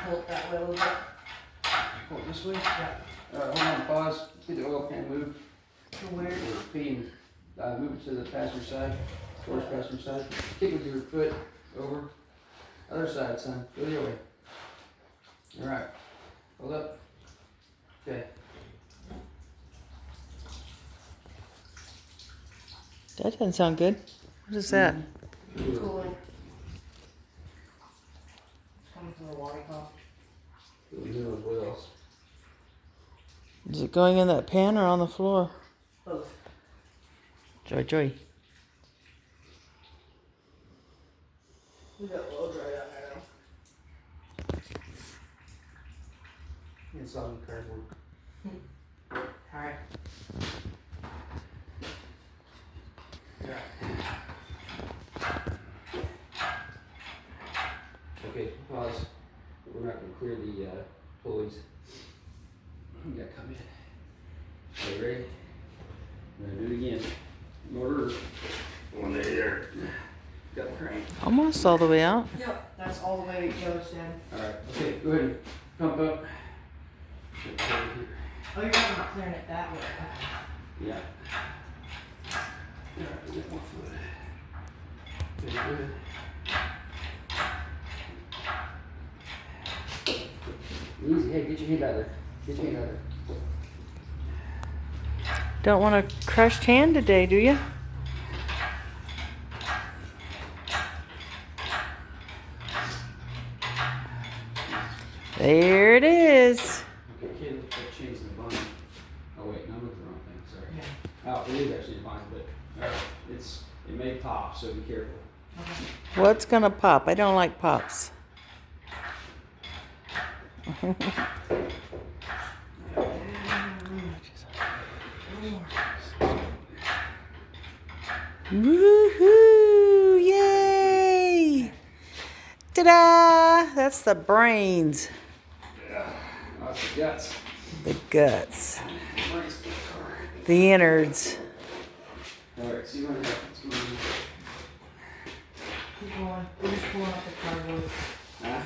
pull it that way a little bit. Pull it this way? Yeah. Alright, hold on, pause. Get the oil pan moved. To where? Feeding. Move it to the passenger side. Towards passenger side. Kick with your foot over. Other side, son. Go the other way. Alright. Hold up. Okay. That doesn't sound good. What is that? Cooling. It's coming from the water pump. Who knows what else? Is it going in that pan or on the floor? Both. Joy, joy. We got a little dry down there though. It's on the cardboard. Alright. Okay, pause. We're not going to clear the pulleys. We got to come in. Okay, ready? We're going to do it again. In order. One day there. Got the crank. Almost all the way out. Yep, that's all the way it goes down. Alright, okay, go ahead and pump up. Oh, you're talking about clearing it that way. Yeah. Alright, get one foot. Okay, good. Easy, hey, get your hand out there. Get your hand out there. Don't want a crushed hand today, do you? There it is. Okay, kid, let's change the bind. Oh wait, no, I'm looking at the wrong thing, sorry. Yeah. Oh, it is actually a bind, but it may pop, so be careful. Okay. What's gonna pop? I don't like pops. Woohoo! Yay! Ta-da! That's the brains. Yeah, that's the guts. The guts. Brains in the car. The innards. Alright, see what happens. Come on. Keep going. We're just pulling up the cardboard. Ah,